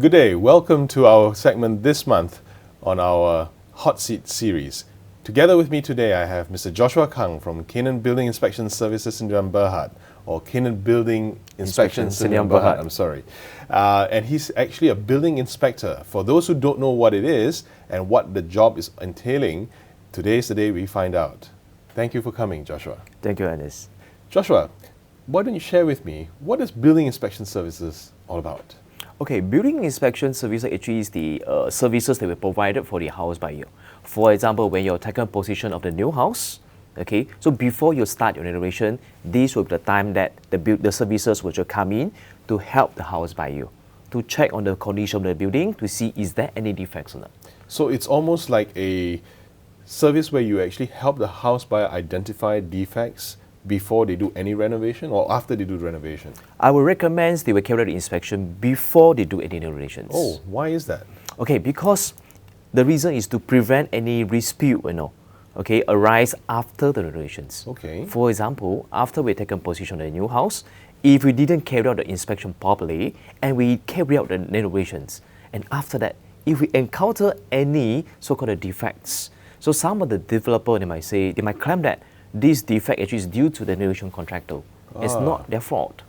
Good day, welcome to our segment this month on our Hot Seat series. Together with me today I have Mr. Joshua Kang from Canaan Building Inspection Services Sdn Berhad, or Canaan Building Inspection Sdn Berhad, I'm sorry. And he's actually a building inspector. For those who don't know what it is and what the job is entailing, today is the day we find out. Thank you for coming, Joshua. Thank you, Ernest. Joshua, why don't you share with me, what is Building Inspection Services all about? Okay, building inspection service actually is the services that we provided for the house buyer. For example, when you're taking possession of the new house, okay, so before you start your renovation, this will be the time that the services will come in to help the house buyer to check on the condition of the building to see is there any defects or not. So it's almost like a service where you actually help the house buyer identify defects before they do any renovation or after they do the renovation? I would recommend they will carry out the inspection before they do any renovations. Oh, why is that? Okay, because the reason is to prevent any dispute, okay, arise after the renovations. Okay. For example, after we taken possession of the new house, if we didn't carry out the inspection properly and we carry out the renovations, and after that, if we encounter any so-called defects, so some of the developer, they might claim that this defect actually is due to the renovation contractor. It's not their fault.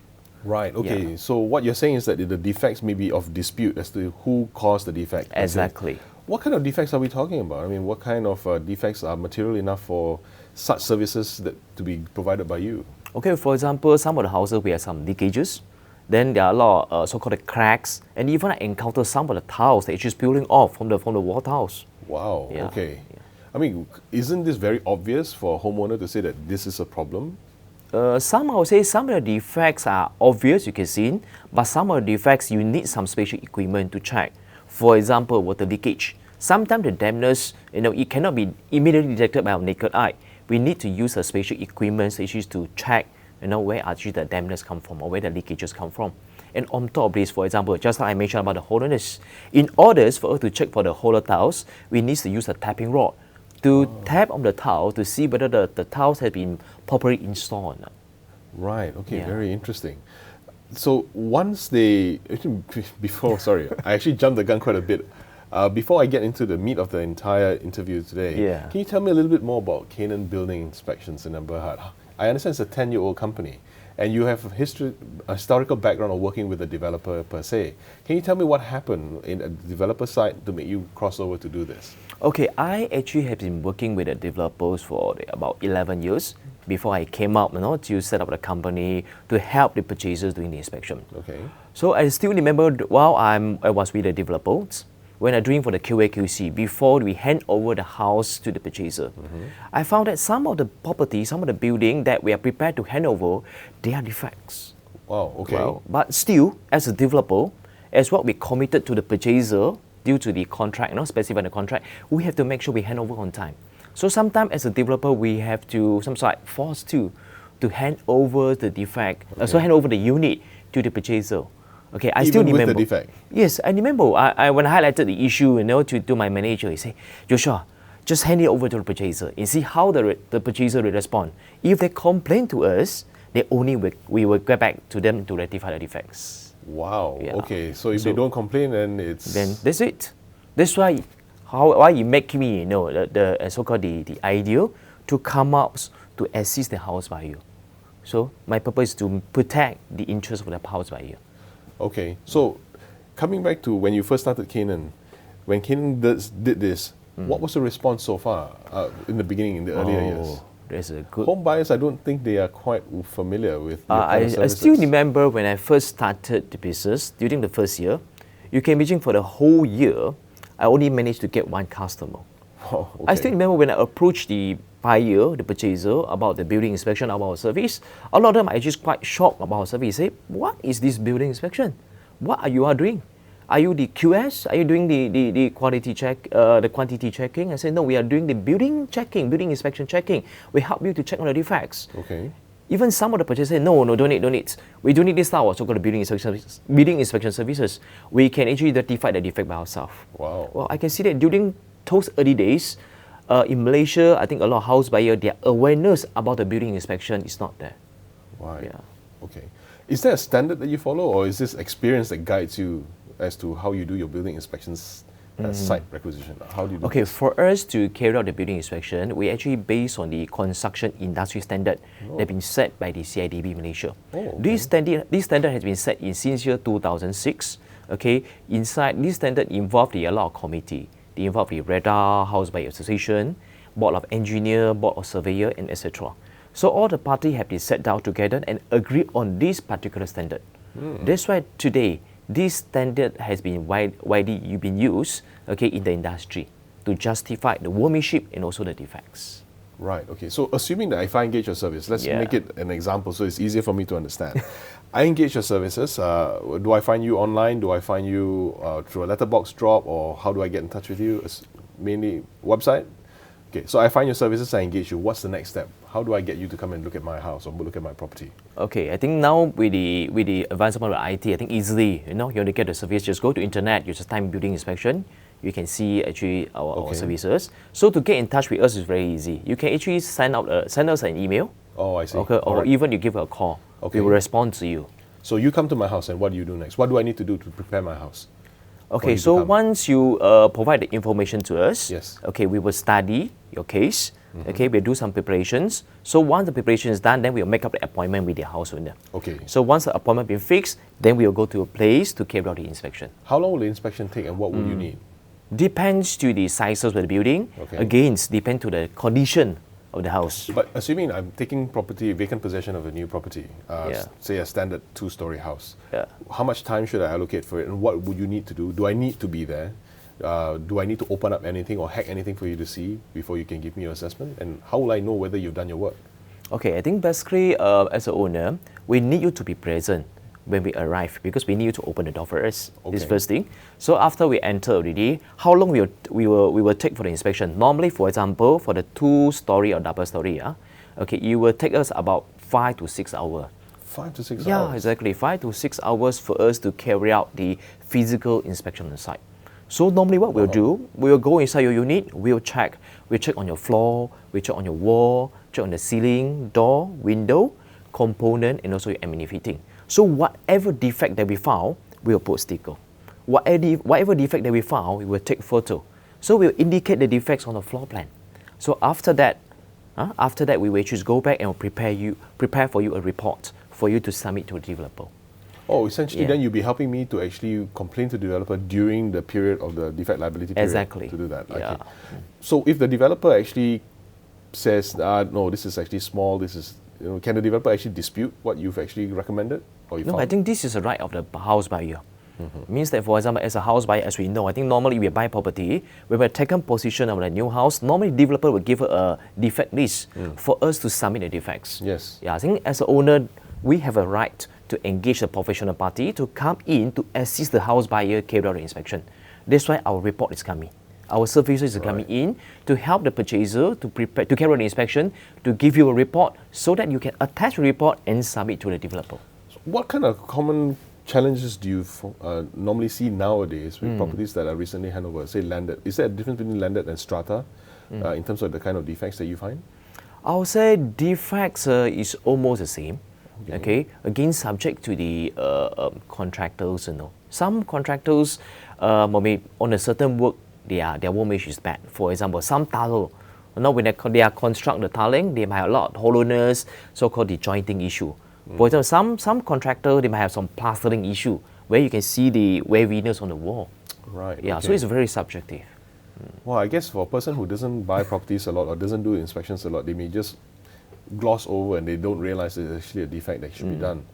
Right, okay. Yeah. So what you're saying is that the defects may be of dispute as to who caused the defect. Exactly. What kind of defects are we talking about? I mean, what kind of defects are material enough for such services to be provided by you? Okay, for example, some of the houses we have some leakages. Then there are a lot of so-called cracks, and even I encounter some of the tiles that are just peeling off from the wall tiles. Wow, Yeah. okay. I mean, isn't this very obvious for a homeowner to say that this is a problem? Some, I would say, some of the defects are obvious, you can see, but some of the defects you need some special equipment to check. For example, water leakage. Sometimes the dampness, it cannot be immediately detected by our naked eye. We need to use a special equipment to check, where actually the dampness come from or where the leakages come from. And on top of this, for example, just like I mentioned about the hollowness, in order for us to check for the hollow tiles, we need to use a tapping rod to tap on the tile to see whether the tiles have been properly installed. Right, okay, Yeah. very interesting. So once they, sorry, I actually jumped the gun quite a bit. Before I get into the meat of the entire interview today, Yeah. can you tell me a little bit more about Canaan Building Inspections in Berhad? I understand it's a 10-year-old company, and you have a historical background of working with a developer per se. Can you tell me what happened in a developer side to make you cross over to do this? Okay, I actually have been working with the developers for about 11 years before I came up to set up the company to help the purchasers doing the inspection. Okay. So I still remember while I was with the developers, when I'm doing for the QA/QC, before we hand over the house to the purchaser, I found that some of the property, some of the building that we are prepared to hand over, they are defects. Wow, okay. Well, but still, as a developer, as what we committed to the purchaser due to the contract, specified in the contract, we have to make sure we hand over on time. So sometimes as a developer, we have to, forced to hand over the defect, so hand over the unit to the purchaser. Okay, I still remember. With the defect? Yes, I remember when I highlighted the issue, to my manager, he said, Joshua, just hand it over to the purchaser and see how the purchaser will respond. If they complain to us, we will get back to them to rectify the defects. Wow, Yeah. okay. So if they don't complain, then Then that's it. That's why it make me, the so-called the idea to come out to assist the house buyer. So my purpose is to protect the interest of the house buyer. Okay, so coming back to when you first started Canaan, when Canaan did this, what was the response so far in the beginning, in the earlier years? That's a good. Home buyers, I don't think they are quite familiar with your kind of I services. still remember when I first started the business, during the first year, you can imagine for the whole year, I only managed to get one customer. Oh, okay. I still remember when I approached the buyer, the purchaser, about the building inspection of our service, a lot of them are just quite shocked about our service. Say, what is this building inspection? What are you doing? Are you the QS? Are you doing the quality check, the quantity checking? I said, no, we are doing the building checking, building inspection checking. We help you to check on the defects. Okay. Even some of the purchasers say, no, don't need. We don't need this style of so-called building inspection services. We can actually rectify the defect by ourselves. Wow. Well, I can see that during those early days, in Malaysia, I think a lot of house buyers, their awareness about the building inspection is not there. Right. Yeah. Okay. Is there a standard that you follow, or is this experience that guides you as to how you do your building inspections site requisition? How do you do Okay, this? for us to carry out the building inspection, we actually based on the construction industry standard that have been set by the CIDB Malaysia. Oh, This standard has been set since year 2006. Okay, inside this standard involved a lot of committee. They involve the radar, house buyer association, board of engineer, board of surveyor, and etc. So all the parties have been sat down together and agree on this particular standard. That's why today this standard has been widely been used, okay, in the industry to justify the workmanship and also the defects. Right, okay. So assuming that if I engage your service, let's Yeah. make it an example so it's easier for me to understand. I engage your services. Do I find you online? Do I find you through a letterbox drop? Or how do I get in touch with you? Mainly website? Okay, so I find your services, I engage you. What's the next step? How do I get you to come and look at my house or look at my property? Okay, I think now with the advancement of IT, I think easily, you want to get the service, just go to internet, you just type building inspection, you can see actually our services. So to get in touch with us is very easy. You can actually send us an email. Oh, I see. Okay, or Alright. even you give a call. Okay. We will respond to you. So you come to my house and what do you do next? What do I need to do to prepare my house? Okay, you to so come? once you provide the information to us, Yes. okay, we will study your case. Okay, we'll do some preparations. So once the preparation is done, then we'll make up the appointment with the house owner. Okay. So once the appointment been fixed, then we'll go to a place to carry out the inspection. How long will the inspection take and what will you need? Depends to the sizes of the building. Okay. Again, depend to the condition of the house. But assuming I'm taking vacant possession of a new property, Yeah. say a standard 2-story house, Yeah. how much time should I allocate for it and what would you need to do? Do I need to be there? Do I need to open up anything or hack anything for you to see before you can give me your assessment? And how will I know whether you've done your work? Okay, I think basically as an owner, we need you to be present when we arrive because we need you to open the door for us. This Okay. first thing. So after we enter already, how long we will take for the inspection? Normally, for example, for the 2-story or double story, okay, it will take us about 5 to 6 hours. 5 to 6 Yeah, hours? exactly. 5 to 6 hours for us to carry out the physical inspection on the site. So normally what we'll do, we'll go inside your unit, we'll check on your floor, we check on your wall, check on the ceiling, door, window, component, and also your amenity fitting. So whatever defect that we found, we'll put sticker. Whatever defect that we found, we will take photo. So we'll indicate the defects on the floor plan. So after that, we will just go back and prepare for you a report for you to submit to the developer. Oh, essentially Yeah. then you'll be helping me to actually complain to the developer during the period of the defect liability period. Exactly. To do that. Yeah. Okay. So if the developer actually says, no, this is actually small, can the developer actually dispute what you've actually recommended? Or you No, found? I think this is a right of the house buyer. Means that, for example, as a house buyer, as we know, I think normally we buy property, when we're taken possession of a new house, normally developer will give a defect list for us to submit the defects. Yes. Yeah, I think as an owner, we have a right to engage a professional party to come in to assist the house buyer carry out the inspection. That's why our report is coming. Our services is coming in to help the purchaser to prepare to carry out the inspection, to give you a report so that you can attach the report and submit to the developer. What kind of common challenges do you normally see nowadays with properties that are recently handed over, say landed? Is there a difference between landed and strata in terms of the kind of defects that you find? I would say defects is almost the same. Okay, again subject to the contractors. Some contractors maybe on a certain work their workmanship is bad. For example, some tile, when they are construct the tiling, they might have a lot of hollowness, so-called disjointing issue. For example, some contractor they might have some plastering issue where you can see the waviness on the wall. Right. Yeah, so okay. it's very subjective. Well, I guess for a person who doesn't buy properties a lot or doesn't do inspections a lot, they may just gloss over and they don't realize there's actually a defect that should be done.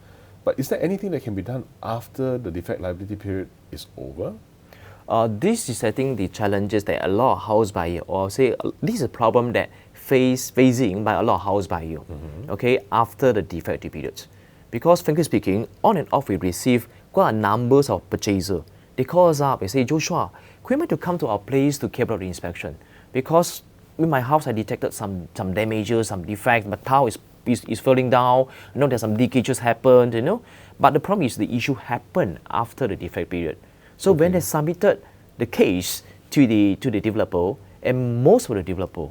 But is there anything that can be done after the defect liability period is over? This is, I think, the challenges that a lot of house buyer, or say this is a problem that facing by a lot of house buyer, okay, after the defect period. Because frankly speaking, on and off we receive quite a numbers of purchaser. They call us up, they say, Joshua, could you mind to come to our place to carry out the inspection? Because in my house I detected some damages, some defects, my tile is falling down, there's some leakages happened, But the problem is the issue happened after the defect period. So when they submitted the case to the developer, and most of the developer,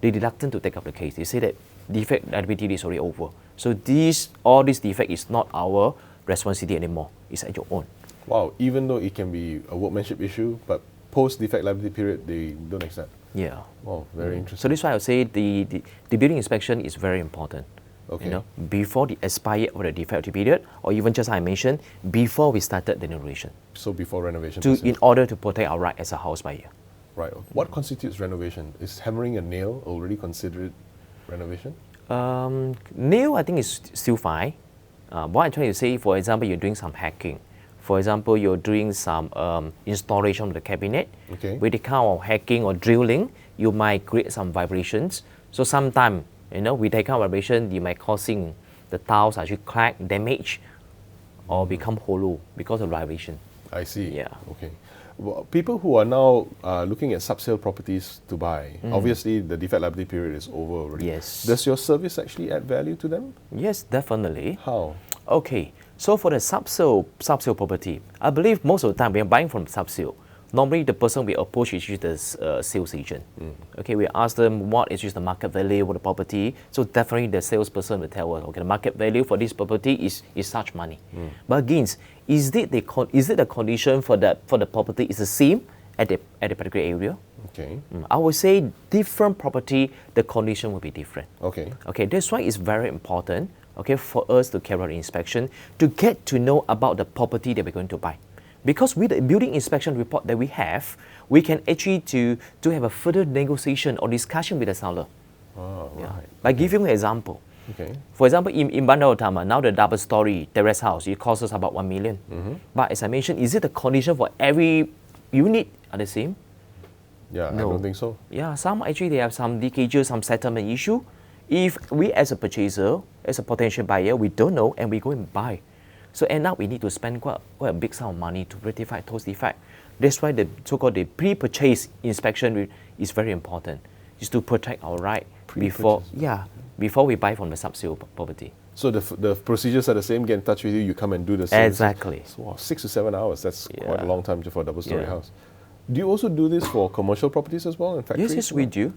they reluctant to take up the case. They say that defect liability is already over. So all this defect is not our responsibility anymore. It's at your own. Wow, even though it can be a workmanship issue, but post-defect liability period, they don't accept. Yeah. Wow, very So interesting. this is why I would say the building inspection is very important. Okay. You know, before the expiry of the defect period, or even just I mentioned, before we started the renovation, So before renovation. in order to protect our right as a house buyer. Right. What constitutes renovation? Is hammering a nail already considered renovation? Nail, I think, is still fine. What I'm trying to say, for example, you're doing some hacking. For example, you're doing some installation of the cabinet. Okay. With the kind of hacking or drilling, you might create some vibrations. So sometimes, you know, with that kind of vibration, you might causing the tiles actually crack, damage, or become hollow because of vibration. I see. Yeah. Okay. Well, people who are now looking at subsale properties to buy, obviously the defect liability period is over already. Yes. Does your service actually add value to them? Yes, definitely. How? Okay, so for the subsale property, I believe most of the time when buying from subsale, normally the person we approach is the sales agent. Okay, we ask them what is just the market value of the property. So definitely the salesperson will tell us, okay, the market value for this property is such money. But again, is it the condition for the property is the same at the particular area? Okay. I would say different property, the condition will be different. Okay. Okay, that's why it's very important, okay, for us to carry out the inspection to get to know about the property that we're going to buy. Because with the building inspection report that we have, we can actually to have a further negotiation or discussion with the seller. Oh, right. By giving an example. Okay. For example, in Bandar Utama, now the double-story terrace house, it costs us about 1 million. But as I mentioned, is it the condition for every unit are the same? Yeah, No. I don't think so. Yeah, some actually they have some leakages, some settlement issue. If we as a purchaser, as a potential buyer, we don't know and we go and buy. So end up we need to spend quite a big sum of money to rectify those defects. That's why the so-called the pre-purchase inspection is very important. Is to protect our right before we buy from the subsale property. So the procedures are the same. Get in touch with you. You come and do the service. Exactly. So, wow, 6 to 7 hours. That's quite a long time for a double-story Yeah. house. Do you also do this for commercial properties as well and factories? Yes, we do.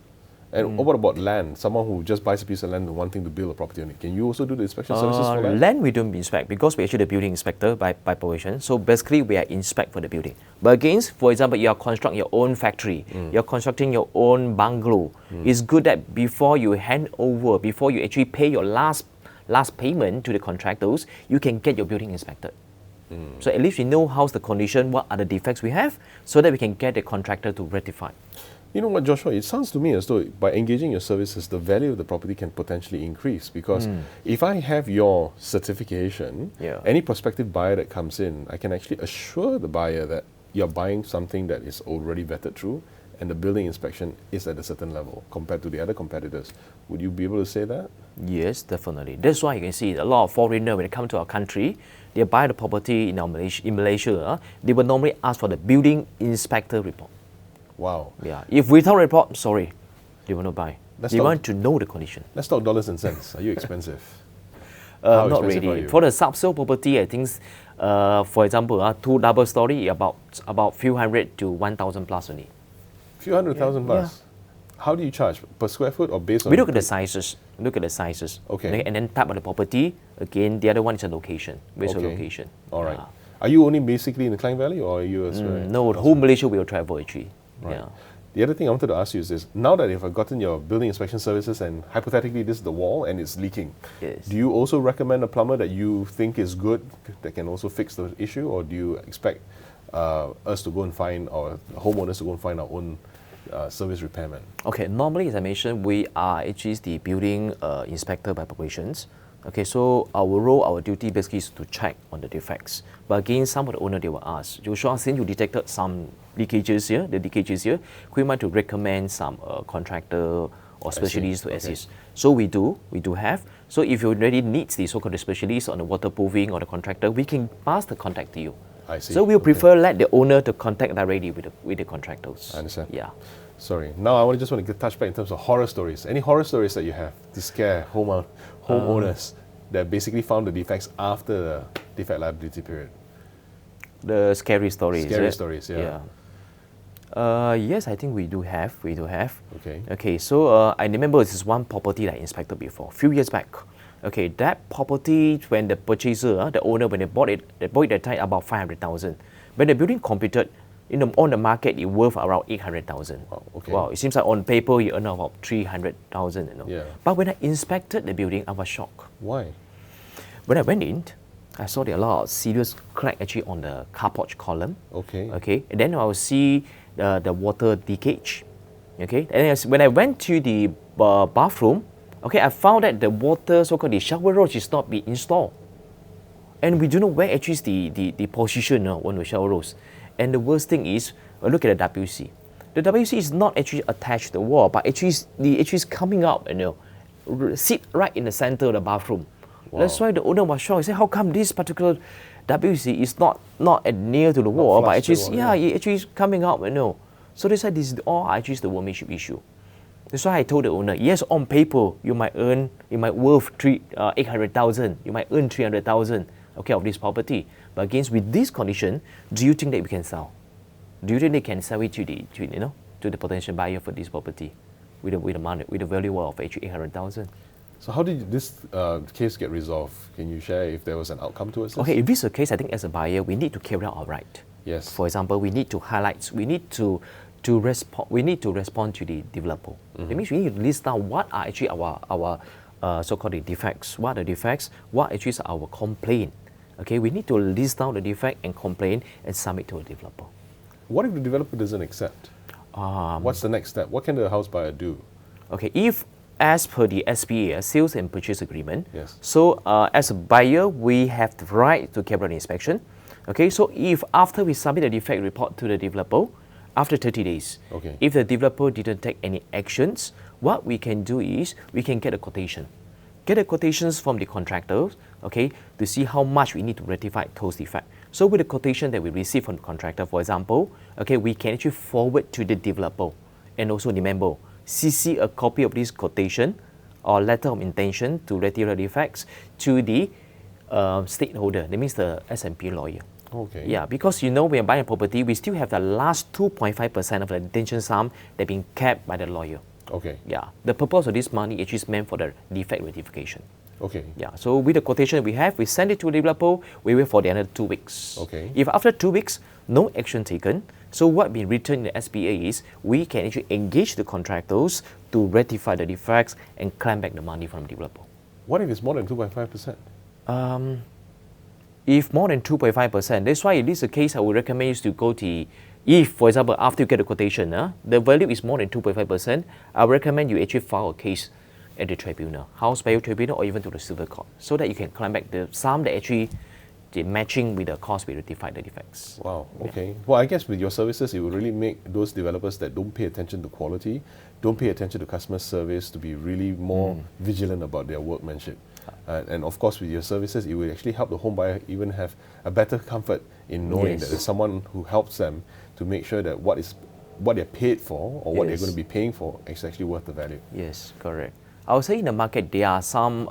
And what about land? Someone who just buys a piece of land and wanting to build a property on it. Can you also do the inspection services for land? Land we don't inspect because we're actually the building inspector by profession. So basically we are inspect for the building. But again, for example, you are constructing your own factory, you're constructing your own bungalow. It's good that before you hand over, before you actually pay your last payment to the contractors, you can get your building inspected. So at least we know how's the condition, what are the defects we have, so that we can get the contractor to rectify. You know what, Joshua? It sounds to me as though by engaging your services, the value of the property can potentially increase. Because if I have your certification, any prospective buyer that comes in, I can actually assure the buyer that you're buying something that is already vetted through and the building inspection is at a certain level compared to the other competitors. Would you be able to say that? Yes, definitely. That's why you can see a lot of foreigners, when they come to our country, they buy the property in Malaysia, they will normally ask for the building inspector report. Wow. Yeah. If without report, sorry, they will not buy. Let's They talk- want to know the condition. Let's talk dollars and cents. Are you expensive? How Not expensive are really. you? For the subsale property, I think, for example, 2 double story, about few hundred to 1,000 plus only. Few hundred thousand plus. How do you charge? Per square foot or based on? We look at the sizes. Okay. And then type of the property. Again, the other one is the location. Based on Okay. location. All right. Yeah. Are you only basically in the Klang Valley or are you as well? No, whole Malaysia will travel actually. Right. Yeah. The other thing I wanted to ask you is this. Now that you've gotten your building inspection services and hypothetically this is the wall and it's leaking, Yes. do you also recommend a plumber that you think is good that can also fix the issue, or do you expect us to go and find, or homeowners to go and find our own service repairman? Okay, normally as I mentioned, we are actually the building inspector by professions. Okay, so our role, our duty basically is to check on the defects. But again, some of the owner, they will ask, Joshua, since you detected some leakages here, could you mind to recommend some contractor or specialist to assist? So we do have. So if you already need the so-called specialist on the waterproofing or the contractor, we can pass the contact to you. I see. So we'll prefer let the owner to contact directly with the contractors. I understand. Yeah. Sorry. Now I just want to touch back in terms of horror stories. Any horror stories that you have to scare homeowners that basically found the defects after the defect liability period? The scary stories. Scary is it? stories, yeah. Yes, I think we do have. Okay. Okay, so I remember this is one property that I inspected before, a few years back. Okay, that property when the purchaser, the owner, when they bought it that time about 500,000. When the building completed, on the market, it worth around 800,000. Wow, okay. Wow, it seems like on paper you earn about 300,000. Yeah. But when I inspected the building, I was shocked. Why? When I went in, I saw there are a lot of serious crack actually on the car porch column. Okay. Okay, and then I will see the water leakage. Okay, and when I went to the bathroom, okay, I found that the water, so-called the shower rose, is not being installed. And we don't know where actually is the position on the shower rose. And the worst thing is, look at the WC. The WC is not actually attached to the wall, but actually is coming up, sit right in the center of the bathroom. Wow. That's why the owner was shocked. He said, how come this particular WC is not near to the wall, but actually, it actually is coming up, So they said this is all actually the workmanship issue. That's why I told the owner, yes, on paper, you might worth 800,000, you might earn 300,000, okay, of this property. But again, with this condition, do you think that we can sell? Do you think they can sell it to the potential buyer for this property with the value of actually 800,000? So how did this case get resolved? Can you share if there was an outcome towards this? Okay, if this is a case, I think as a buyer, we need to carry out our right. Yes. For example, we need to highlight, we need to respond to the developer. That means we need to list down what are actually our so-called the defects. What are the defects? What actually is our complaint? Okay, we need to list down the defect and complaint and submit to a developer. What if the developer doesn't accept? What's the next step? What can the house buyer do? Okay, if as per the SPA, Sales and Purchase Agreement, yes. So as a buyer, we have the right to carry out an inspection. Okay, so if after we submit the defect report to the developer, after 30 days, okay, if the developer didn't take any actions, what we can do is we can get a quotation. Get the quotations from the contractors, okay, to see how much we need to rectify those defects. So with the quotation that we receive from the contractor, for example, okay, we can actually forward to the developer. And also remember, CC a copy of this quotation or letter of intention to rectify defects to the stakeholder, that means the S&P lawyer. Okay. Yeah, because when you're buying a property, we still have the last 2.5% of the retention sum that being kept by the lawyer. Okay. Yeah, the purpose of this money actually is meant for the defect rectification. Okay. Yeah, so with the quotation we have, we send it to the developer, we wait for the another 2 weeks. Okay. If after 2 weeks, no action taken, so what we written in the SPA is, we can actually engage the contractors to rectify the defects and claim back the money from the developer. What if it's more than 2.5%? If more than 2.5%, that's why in this case, I would recommend you to go to, if, for example, after you get a quotation, the value is more than 2.5%, I recommend you actually file a case at the tribunal, house buyer tribunal, or even to the civil court, so that you can claim back the sum that actually the matching with the cost we rectify the defects. Wow, okay. Yeah. Well, I guess with your services, it will really make those developers that don't pay attention to quality, don't pay attention to customer service, to be really more vigilant about their workmanship. And of course, with your services, it will actually help the home buyer even have a better comfort in knowing that there's someone who helps them to make sure that what they're paid for or what they're going to be paying for is actually worth the value. Yes, correct. I would say in the market, there are some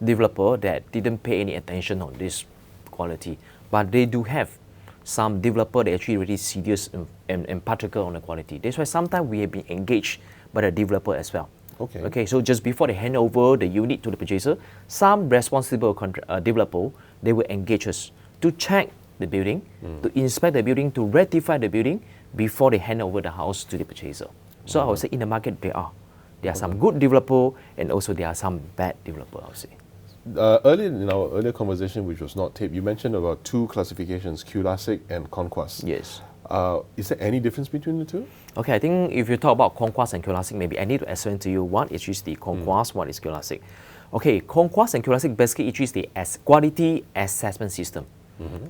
developer that didn't pay any attention on this quality, but they do have some developer that actually really serious and particular on the quality. That's why sometimes we have been engaged by the developer as well. Okay. Okay, so just before they hand over the unit to the purchaser, some responsible developer, they will engage us to check the building, to inspect the building, to rectify the building before they hand over the house to the purchaser. So I would say in the market there are some good developer and also there are some bad developer, I would say. Earlier in our earlier conversation, which was not taped, you mentioned about two classifications, Qlassic and Conquas. Yes. Is there any difference between the two? Okay, I think if you talk about Conquas and Qlassic, maybe I need to explain to you what is the Conquas, what is Qlassic. Okay, Conquas and Qlassic basically it is the quality assessment system.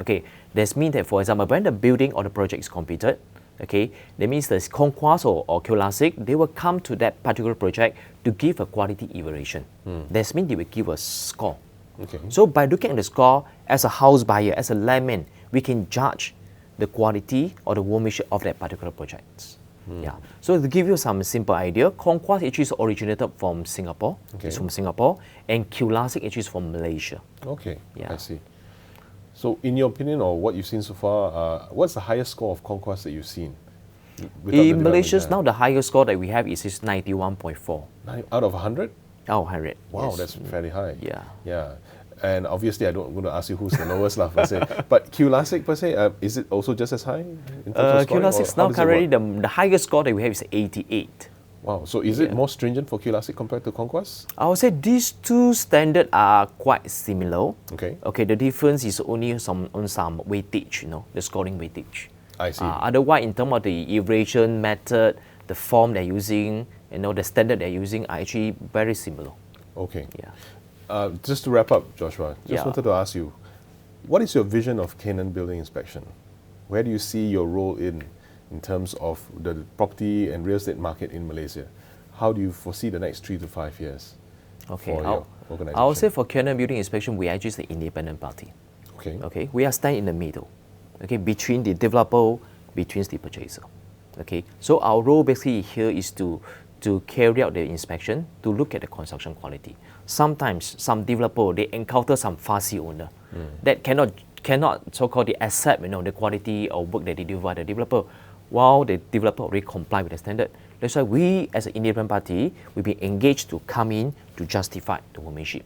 Okay, that means that, for example, when the building or the project is completed, okay, that means the Conquas or Qlassic, they will come to that particular project to give a quality evaluation. That means they will give a score. Okay. So by looking at the score, as a house buyer, as a landman, we can judge the quality or the workmanship of that particular project. Yeah. So to give you some simple idea, Conquas actually is originated from Singapore. Okay. It's from Singapore, and Qlassic actually is from Malaysia. Okay. Yeah. I see. So in your opinion, or what you've seen so far, what's the highest score of Conquas that you've seen? In Malaysia, now the highest score that we have is 91.4. Out of 100? Oh, 100. Wow, yes. that's fairly high. Yeah. Yeah. And obviously, I'm going to ask you who's the lowest lah, per se. But Qlassic per se, is it also just as high in terms of scoring? Qlassic Or how now does it currently work? the highest score that we have is 88. Wow. So is it Yeah. more stringent for Qlassic compared to Conquas? I would say these two standards are quite similar. Okay. Okay, the difference is only on some weightage, the scoring weightage. I see. Otherwise, in terms of the evaluation method, the form they're using, the standard they're using are actually very similar. Okay. Yeah. Just to wrap up, Joshua, just Yeah. wanted to ask you, what is your vision of Canaan Building Inspection? Where do you see your role in terms of the property and real estate market in Malaysia? How do you foresee the next 3 to 5 years Okay, for your organization? I would say for Canaan Building Inspection, we are just the independent party. Okay. Okay, we are standing in the middle. Okay, between the developer, between the purchaser. Okay, so our role basically here is to carry out the inspection, to look at the construction quality. Sometimes some developer, they encounter some fussy owner that cannot so-called accept the quality of work that they do by the developer, while the developer already comply with the standard. That's why we as an independent party will be engaged to come in to justify the workmanship.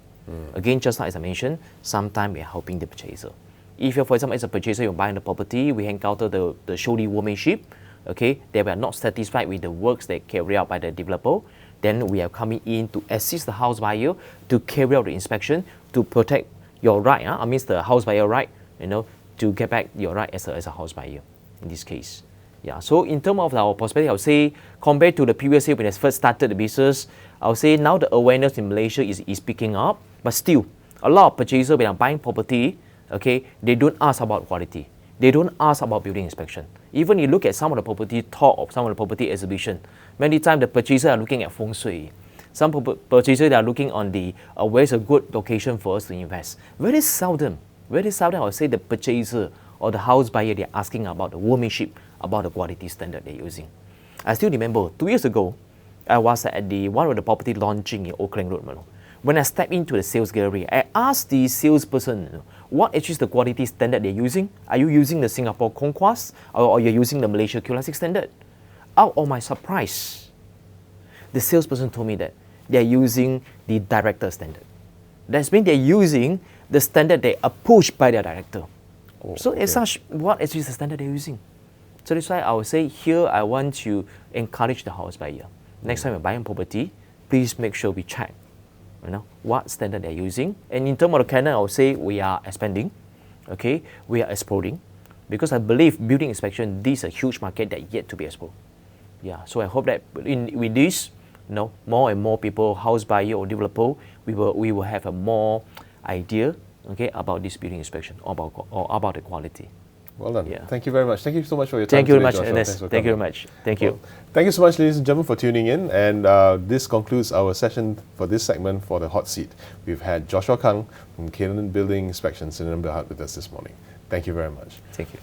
Again, just like as I mentioned, sometimes we are helping the purchaser. If you're, for example, as a purchaser, you're buying the property, we encounter the showy workmanship, okay, they were not satisfied with the works that carry out by the developer, then we are coming in to assist the house buyer to carry out the inspection to protect your right, I mean the house buyer right, to get back your right as a house buyer in this case. Yeah, so in terms of our perspective, I would say compared to the previous year when I first started the business, I would say now the awareness in Malaysia is picking up, but still, a lot of purchasers when they're buying property, okay, they don't ask about quality. They don't ask about building inspection. Even you look at some of the property talk of some of the property exhibition, many times the purchasers are looking at feng shui. Some purchasers are looking on the where's a good location for us to invest. Very seldom I would say the purchaser or the house buyer, they're asking about the workmanship, about the quality standard they're using. I still remember 2 years ago, I was at one of the property launching in Auckland Road, Malone. When I stepped into the sales gallery, I asked the salesperson, what actually is the quality standard they're using? Are you using the Singapore Conquas or you're using the Malaysia Qlassic standard? Out of my surprise, the salesperson told me that they're using the director standard. That means they're using the standard they are pushed by their director. So as such, what actually is the standard they're using? So that's why I would say here I want to encourage the house buyer. Next time you're buying property, please make sure we check what standard they're using. And in terms of the Canaan, I would say we are expanding, okay? We are exploring, because I believe building inspection, this is a huge market that yet to be explored. Yeah, so I hope that with this, more and more people, house buyer or developer, we will have a more idea, okay, about this building inspection or about the quality. Well done. Yeah. Thank you very much. Thank you so much for your time. Thank you very today, much, Joshua. Ernest. Thank you very much. Thank you. Well, thank you so much, ladies and gentlemen, for tuning in. And this concludes our session for this segment for the hot seat. We've had Joshua Kang from Canaan Building Inspection, Canaan Building with us this morning. Thank you very much. Thank you.